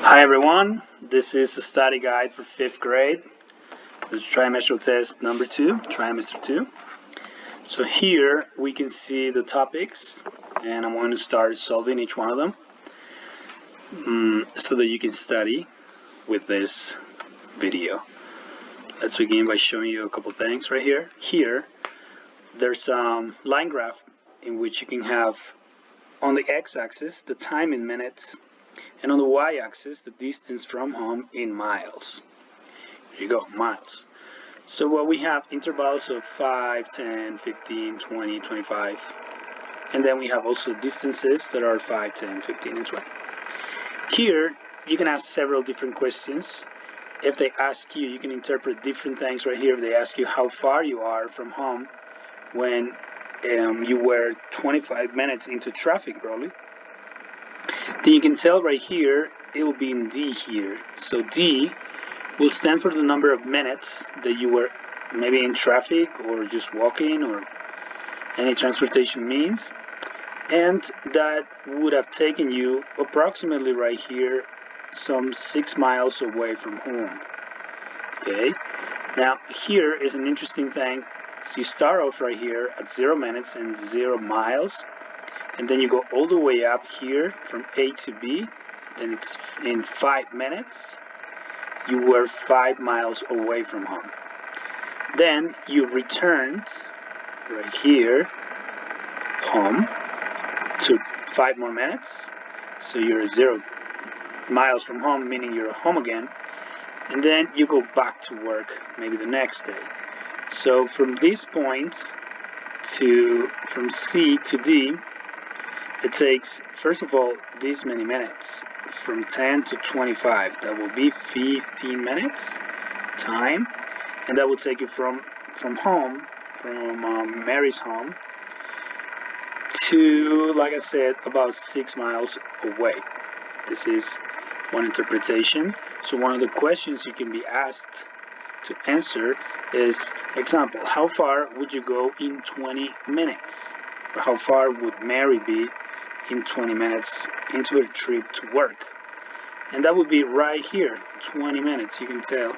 Hi everyone, this is the study guide for 5th grade. This is trimestral test number 2, trimester 2. So here we can see the topics and I'm going to start solving each one of them so that you can study with this video. Let's begin by showing you a couple things right here. Here there's a line graph in which you can have on the x-axis the time in minutes and on the y-axis the distance from home in miles. Here you go, miles. So what we have intervals of 5, 10, 15, 20, 25, and then we have also distances that are 5, 10, 15, and 20. Here you can ask several different questions. If they ask you, you can interpret different things right here. If they ask you how far you are from home when you were 25 minutes into traffic probably, then you can tell right here it will be in D here. So D will stand for the number of minutes that you were maybe in traffic or just walking or any transportation means, and that would have taken you approximately right here some 6 miles away from home. Okay, now here is an interesting thing. So you start off right here at 0 minutes and 0 miles, and then you go all the way up here from A to B, then it's in 5 minutes you were 5 miles away from home. Then you returned right here home, took 5 more minutes, so you're 0 miles from home, meaning you're home again, and then you go back to work maybe the next day. So from this point from C to D, it takes, first of all, this many minutes. From 10 to 25, that will be 15 minutes time, and that will take you from home, from Mary's home, to, like I said, about 6 miles away. This is one interpretation. So one of the questions you can be asked to answer is, example, how far would you go in 20 minutes? Or how far would Mary be in 20 minutes into her trip to work? And that would be right here, 20 minutes. You can tell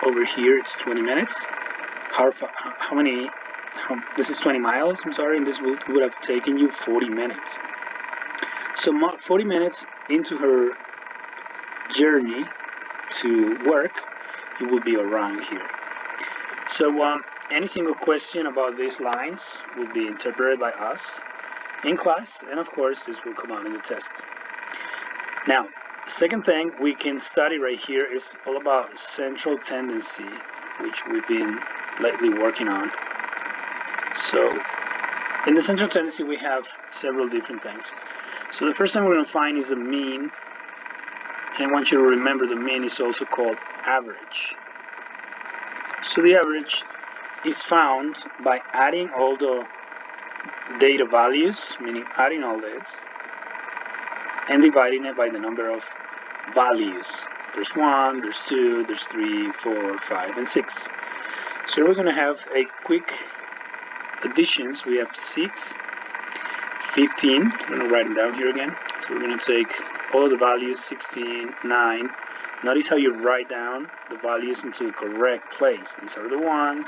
over here it's 20 minutes. This is 20 miles, I'm sorry, and this would have taken you 40 minutes. So 40 minutes into her journey to work, you will be around here. So any single question about these lines will be interpreted by us in class, and of course this will come out in the test. Now, second thing we can study right here is all about central tendency, which we've been lately working on. So in the central tendency we have several different things. So the first thing we're going to find is the mean, and I want you to remember the mean is also called average. So the average is found by adding all the data values, meaning adding all this, and dividing it by the number of values. There's 1, there's 2, there's 3, 4, 5, and 6. So we're going to have a quick additions. We have 6, 15. I'm going to write them down here again. So we're going to take all of the values, 16, 9. Notice how you write down the values into the correct place. These are the ones.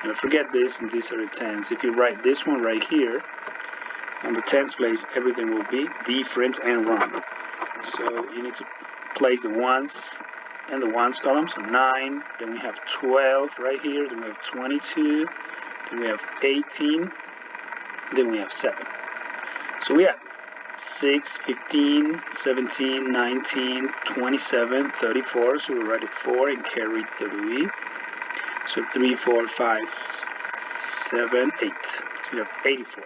Don't forget this, and these are the tens. If you write this one right here, on the tens place, everything will be different and wrong. So you need to place the ones in the ones column. So 9, then we have 12 right here, then we have 22, then we have 18, then we have 7. So we have 6, 15, 17, 19, 27, 34. So we write it 4 and carry 3. So 3, 4, 5, 7, 8. So we have 84.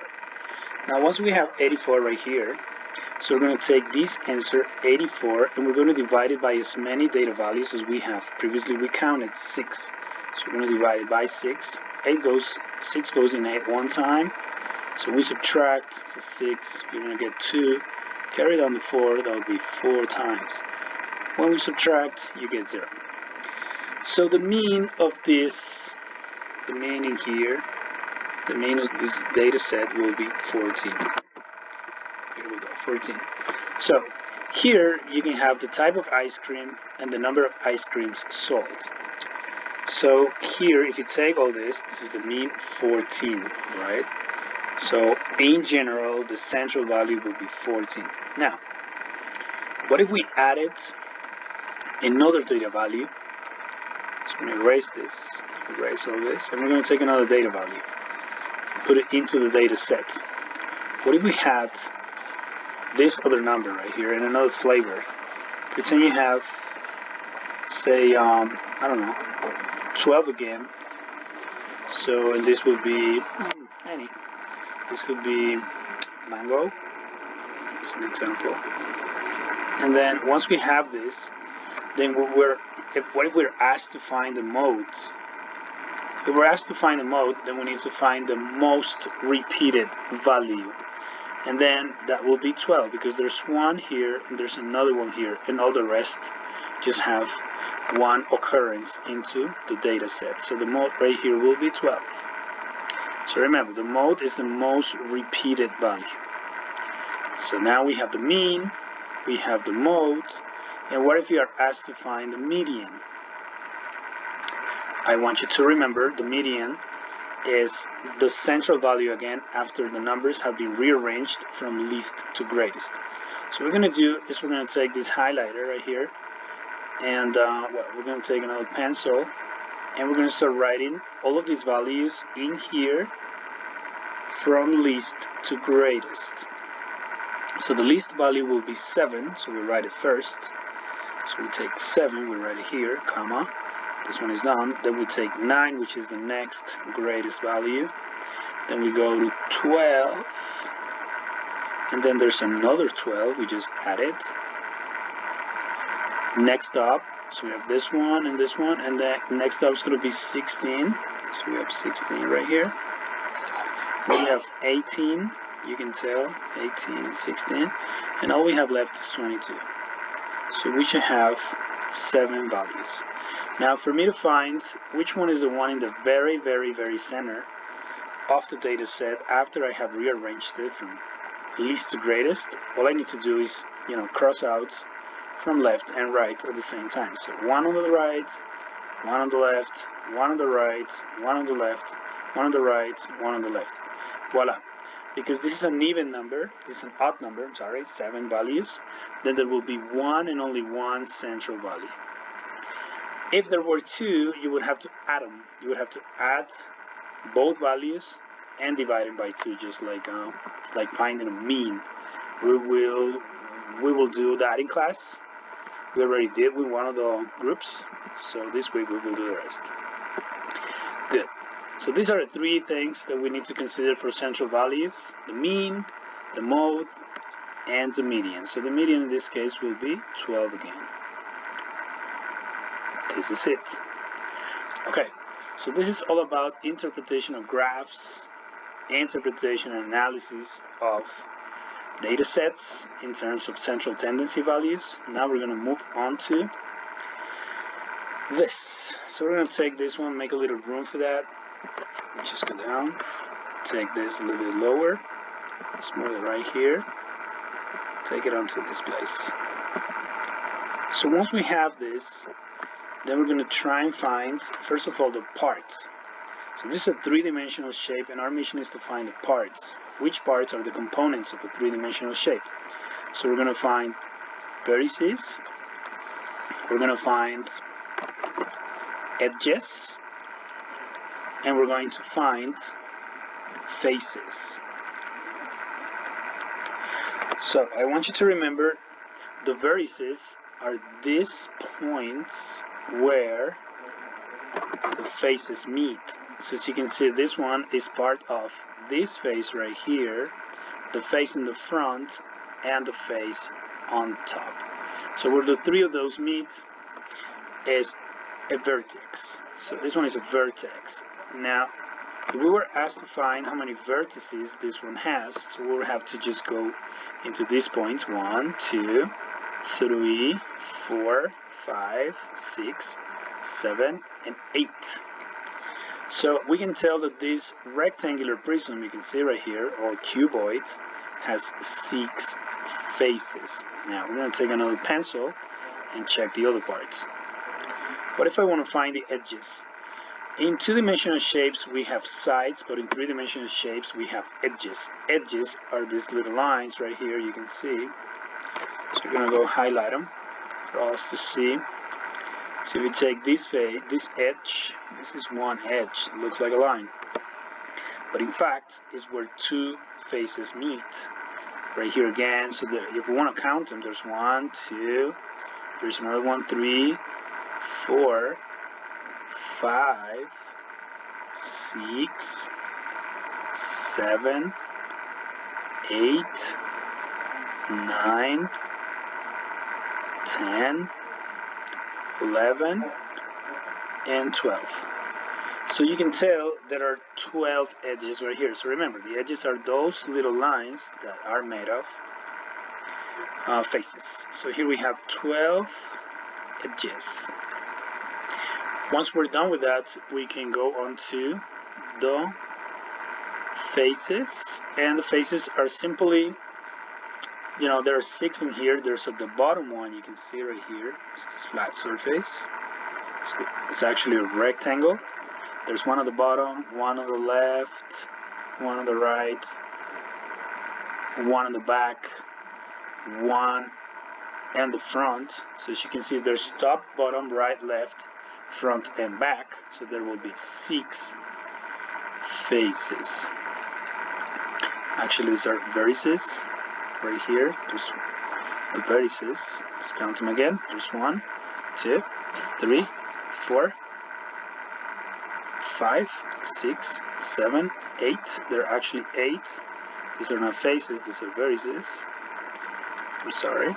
Now once we have 84 right here, so we're going to take this answer 84 and we're going to divide it by as many data values as we have. Previously we counted 6, so we're going to divide it by 6. 6 goes in 8 one time, so we subtract the 6, you're going to get 2, carry down the 4, that'll be 4 times. When we subtract, you get 0. So the mean of this, the mean in here, the mean of this data set will be 14. Here we go, 14. So Here you can have the type of ice cream and the number of ice creams sold. So here, if you take all this is the mean 14, right? So in general, the central value will be 14. Now, what if we added another data value? So I'm going to erase this, erase all this, and we're going to take another data value, put it into the data set. What if we had this other number right here in another flavor? Pretend you have, say, I don't know, 12 again. So, and this would be any. This could be mango. That's an example. And then once we have this, then what if we're asked to find the mode? If we're asked to find the mode, then we need to find the most repeated value. And then that will be 12 because there's one here and there's another one here, and all the rest just have one occurrence into the data set. So the mode right here will be 12. So remember, the mode is the most repeated value. So now we have the mean, we have the mode, and what if you are asked to find the median? I want you to remember the median is the central value again after the numbers have been rearranged from least to greatest. So what we're going to do is we're going to take this highlighter right here, and we're going to take another pencil, and we're going to start writing all of these values in here from least to greatest. So the least value will be 7, so we write it first. So we take 7, we write it here, comma. This one is done. Then we take 9, which is the next greatest value. Then we go to 12. And then there's another 12, we just add it. Next up, so we have this one, and then next up is going to be 16. So we have 16 right here. And we have 18, you can tell, 18 and 16. And all we have left is 22. So we should have 7 values. Now for me to find which one is the one in the very, very, very center of the data set after I have rearranged it from least to greatest, all I need to do is, cross out from left and right at the same time. So one on the right, one on the left, one on the right, one on the left, one on the right, one on the left. Voila. Because this is an even number, this is an odd number, 7 values, then there will be one and only one central value. If there were 2, you would have to add them. You would have to add both values and divide them by 2, just like finding a mean. We will do that in class. We already did with one of the groups, so this week we will do the rest. Good. So these are the 3 things that we need to consider for central values: the mean, the mode, and the median. So the median in this case will be 12 again. This is it. Okay, so this is all about interpretation of graphs, interpretation and analysis of data sets in terms of central tendency values. Now we're going to move on to this. So we're going to take this one, make a little room for that. Just go down, take this a little bit lower, smooth it right here, take it onto this place. So once we have this, then we're going to try and find, first of all, the parts. So this is a 3-dimensional shape, and our mission is to find the parts. Which parts are the components of a 3-dimensional shape? So we're going to find vertices, we're going to find edges, and we're going to find faces. So I want you to remember the vertices are these points where the faces meet. So as you can see, this one is part of this face right here, the face in the front, and the face on top. So where the 3 of those meet is a vertex. So this one is a vertex. Now, if we were asked to find how many vertices this one has, so we'll have to just go into these points: 1, 2, 3, 4, 5, 6, 7, and 8. So we can tell that this rectangular prism you can see right here, or cuboid, has 6 faces. Now we're going to take another pencil and check the other parts. What if I want to find the edges? In 2-dimensional shapes we have sides, but in 3-dimensional shapes we have edges. Edges are these little lines right here, you can see. So we're going to go highlight them for us to see. So if we take this edge, this is one edge, it looks like a line. But in fact, it's where 2 faces meet. Right here again, so that if we want to count them, there's 1, 2, there's another 1, 3, 4, 5, 6, 7, 8, 9, 10, 11, and 12. So you can tell there are 12 edges right here. So remember, the edges are those little lines that are made of faces. So here we have 12 edges. Once we're done with that, we can go on to the faces. And the faces are simply, there are 6 in here. There's at the bottom one, you can see right here. It's this flat surface. So it's actually a rectangle. There's one at the bottom, one on the left, one on the right, one on the back, one and the front. So as you can see, there's top, bottom, right, left, front, and back. So there will be 6 faces. Actually, these are vertices right here. There's the vertices. Let's count them again. There's 1, 2, 3, 4, 5, 6, 7, 8. There are actually 8. These are not faces, these are vertices. I'm sorry.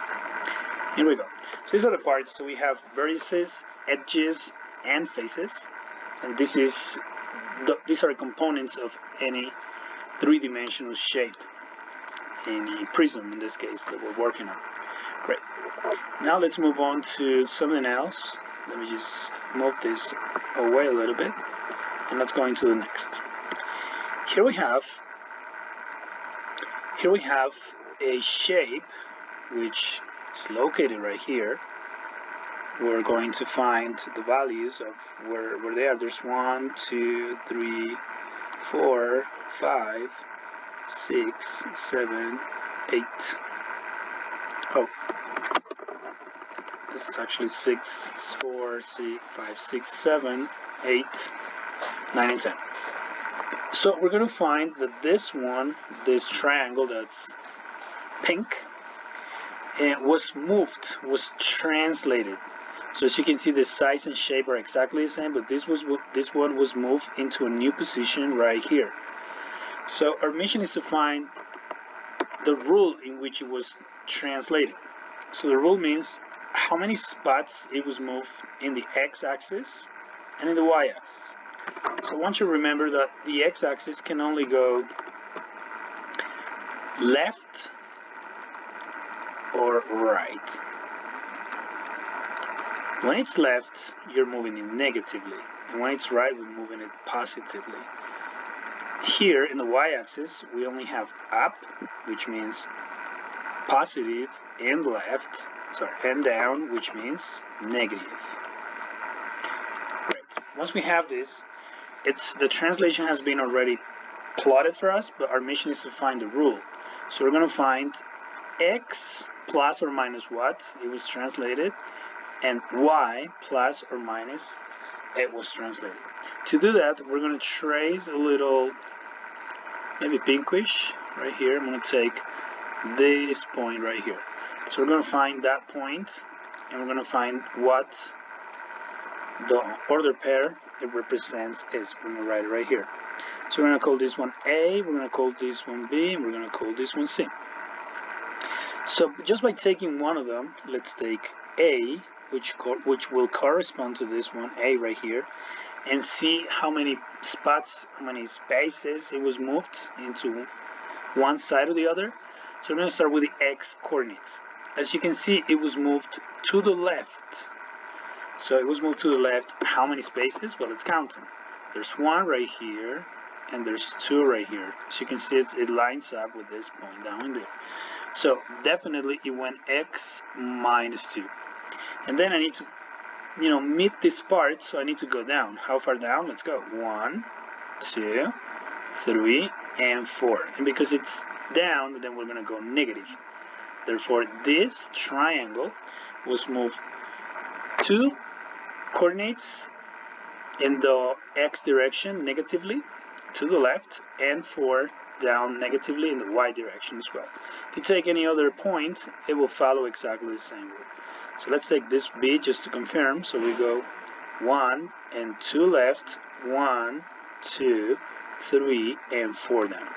Here we go. So these are the parts. So we have vertices, edges, and faces. And these are components of any 3-dimensional shape. Any prism, in this case, that we're working on. Great. Now let's move on to something else. Let me just move this away a little bit. And let's go into the next. Here we have a shape which is located right here. We're going to find the values of where they are. There's 1, 2, 3, 4, 5, 6, 7, 8. Oh, this is actually 6, 4, 5, 6, 7, 8, 9, and 10. So we're going to find that this triangle that's pink, was moved, was translated. So as you can see, the size and shape are exactly the same, but this one was moved into a new position right here. So our mission is to find the rule in which it was translated. So the rule means how many spots it was moved in the x-axis and in the y-axis. So I want you to remember that the x-axis can only go left or right. When it's left, you're moving it negatively, and when it's right, we're moving it positively. Here in the y-axis, we only have up, which means positive, and left, and down, which means negative. Great. Once we have this, the translation has been already plotted for us, but our mission is to find the rule. So we're going to find x plus or minus what it was translated, and y plus or minus it was translated. To do that, we're going to trace a little, maybe pinkish, right here. I'm going to take this point right here. So we're going to find that point, and we're going to find what the order pair it represents is. We're going to write it right here. So we're going to call this one A, we're going to call this one B, and we're going to call this one C. So just by taking one of them, let's take A, which will correspond to this one, A right here, and see how many spots, how many spaces it was moved into one side or the other. So we're going to start with the x coordinates. As you can see, it was moved to the left. So it was moved to the left. How many spaces? Well, let's count them. There's 1 right here, and there's 2 right here. As you can see, it lines up with this point down there. So definitely it went x minus 2. And then I need to, meet this part, so I need to go down. How far down? Let's go. 1, 2, 3, and 4. And because it's down, then we're going to go negative. Therefore, this triangle was moved 2 coordinates in the x direction negatively to the left, and 4 down negatively in the y direction as well. If you take any other point, it will follow exactly the same way. So let's take this B just to confirm. So we go 1 and 2 left, 1, 2, 3, and 4 down.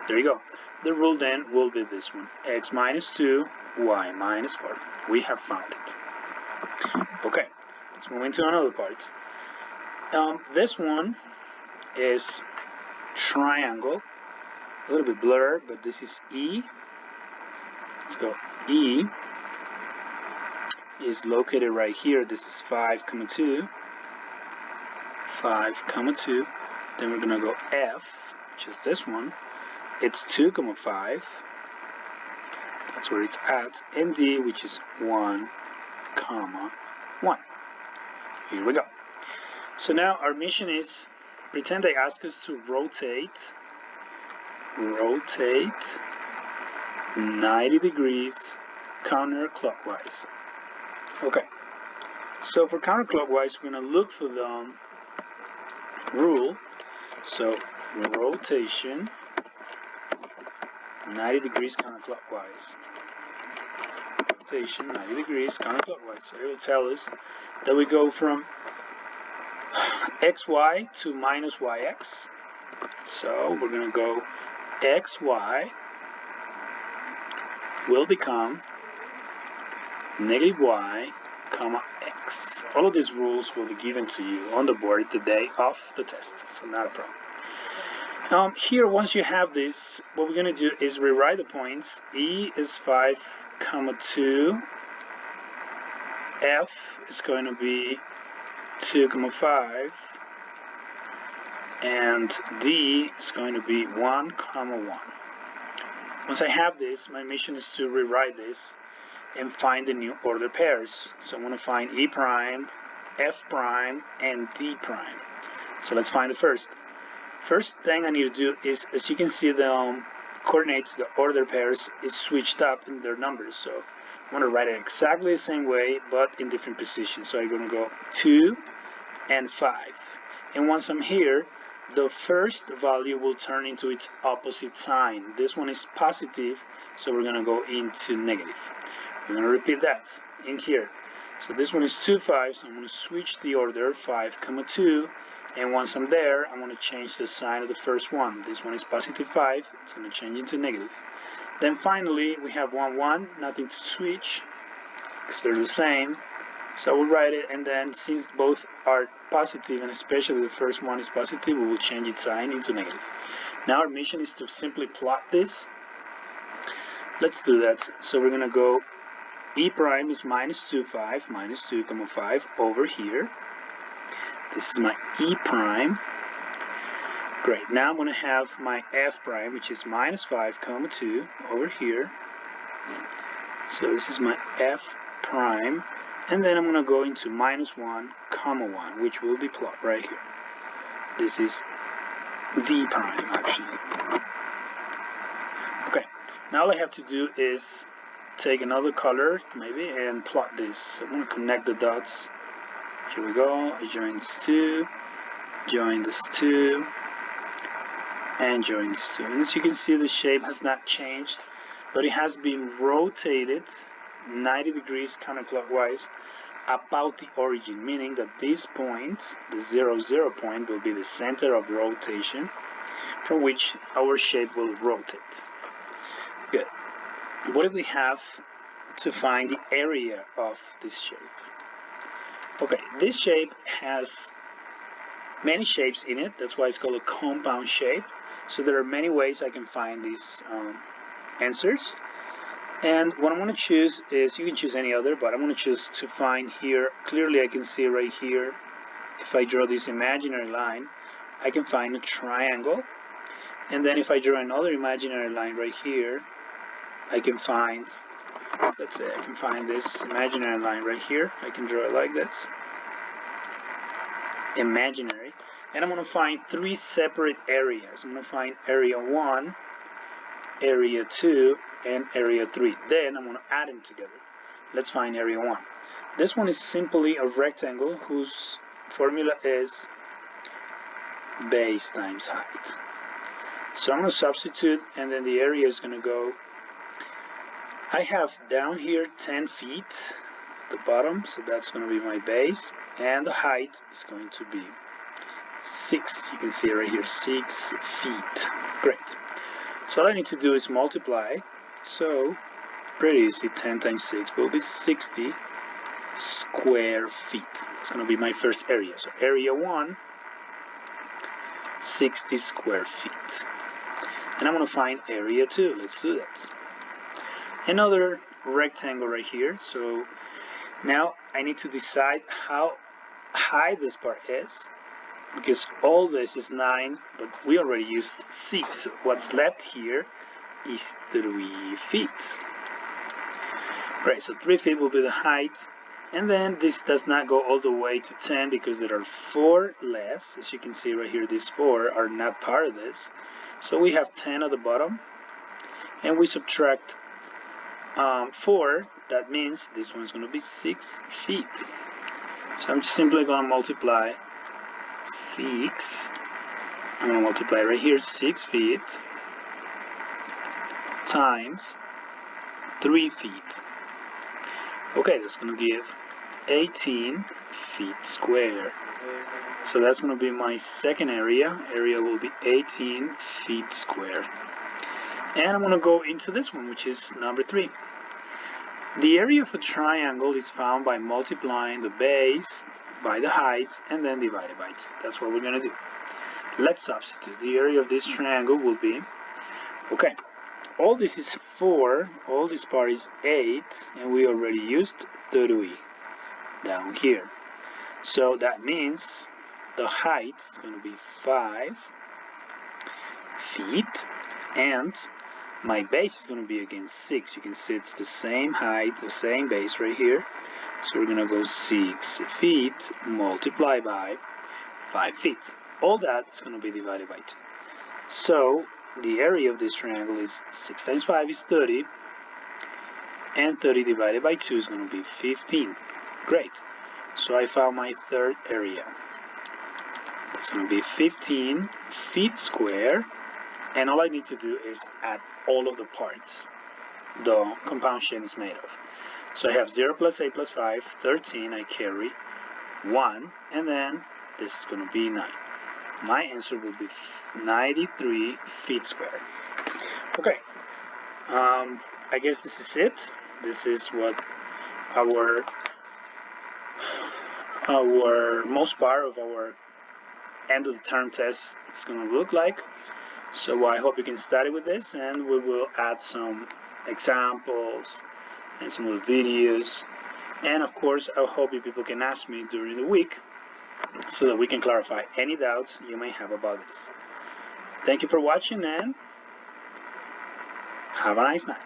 There you go. The rule then will be this one: x minus 2, y minus 4. We have found it. Okay, let's move into another part. This one is triangle, a little bit blurred, but this is E. Let's go. E is located right here. This is 5, 2, 5, 2. Then we're gonna go F, which is this one. It's 2, 5. That's where it's at. And D, which is 1, 1. Here we go. So now our mission is, pretend they ask us to rotate 90 degrees counterclockwise. Okay, so for counterclockwise, we're going to look for the rule. So rotation 90 degrees counterclockwise. Rotation 90 degrees counterclockwise. So it will tell us that we go from xy to minus yx. So we're going to go xy will become negative y, comma x. All of these rules will be given to you on the board the day of the test, so not a problem. Here, once you have this, what we're going to do is rewrite the points. E is 5, 2. F is going to be 2, 5. And D is going to be 1, 1. Once I have this, my mission is to rewrite this and find the new order pairs. So I'm going to find E prime, F prime, and D prime. So let's find the first. First thing I need to do is, as you can see, the coordinates, the order pairs, is switched up in their numbers. So I'm going to write it exactly the same way, but in different positions. So I'm going to go 2 and 5. And once I'm here, the first value will turn into its opposite sign. This one is positive, so we're going to go into negative. We're going to repeat that in here. So this one is 2, 5, so I'm going to switch the order, 5, 2, and once I'm there, I'm going to change the sign of the first one. This one is positive 5, it's going to change into negative. Then finally, we have 1, 1, nothing to switch, because they're the same. So we'll write it, and then since both are positive, and especially the first one is positive, we will change its sign into negative. Now our mission is to simply plot this. Let's do that. So we're going to go E prime is minus 2, 5, minus 2, 5 over here. This is my E prime. Great. Now I'm going to have my F prime, which is minus 5, 2 over here. So this is my F prime. And then I'm going to go into minus 1, 1, which will be plot right here. This is D prime, actually. Okay, now all I have to do is take another color, maybe, and plot this. So I'm going to connect the dots. Here we go. I join this 2, join this 2, and join this 2. And as you can see, the shape has not changed, but it has been rotated 90 degrees counterclockwise about the origin, meaning that this point, the 0, 0 point, will be the center of rotation from which our shape will rotate. Good. What do we have to find the area of this shape? Okay, this shape has many shapes in it. That's why it's called a compound shape. So there are many ways I can find these answers. And what I'm going to choose is, you can choose any other, but I'm going to choose to find here. Clearly I can see right here, if I draw this imaginary line, I can find a triangle And then if I draw another imaginary line right here, I can find, let's say I can find this imaginary line right here. I can draw it like this, imaginary, and I'm going to find three separate areas. I'm going to find area 1, area 2, and area 3. Then I'm going to add them together. Let's find area 1. This one is simply a rectangle whose formula is base times height. So I'm going to substitute, and then the area is going to go, I have down here 10 feet at the bottom, so that's going to be my base, and the height is going to be 6. You can see right here, 6 feet. Great. So all I need to do is multiply. So pretty easy, 10 times 6 will be 60 square feet. That's going to be my first area. So area 1, 60 square feet. And I'm going to find area 2. Let's do that. Another rectangle right here. So now I need to decide how high this part is, because all this is 9, but we already used 6. So what's left here is 3 feet. Right, so 3 feet will be the height. And then this does not go all the way to 10 because there are 4 less. As you can see right here, these 4 are not part of this. So we have 10 at the bottom, and we subtract 4. That means this one's going to be 6 feet. So I'm simply going to multiply 6. I'm going to multiply right here 6 feet times 3 feet. Okay, that's going to give 18 feet square. So that's going to be my second area. Area will be 18 feet square. And I'm going to go into this one, which is number 3. The area of a triangle is found by multiplying the base by the height and then divided by 2. That's what we're going to do. Let's substitute. The area of this triangle will be, okay, all this is 4, all this part is 8, and we already used 30 down here. So that means the height is going to be 5 feet, and my base is going to be again 6. You can see it's the same height, the same base right here. So we're going to go 6 feet multiplied by 5 feet. All that is going to be divided by 2. So the area of this triangle is 6 times 5 is 30, and 30 divided by 2 is going to be 15. Great. So I found my third area. It's going to be 15 feet square, and all I need to do is add all of the parts the compound chain is made of. So I have 0 plus 8 plus 5, 13, I carry 1, and then this is going to be 9. My answer will be 93 feet square. Okay, I guess this is it. This is what our most part of our end of the term test is going to look like. So I hope you can study with this, and we will add some examples and some of the videos. And of course, I hope you people can ask me during the week so that we can clarify any doubts you may have about this. Thank you for watching, and have a nice night.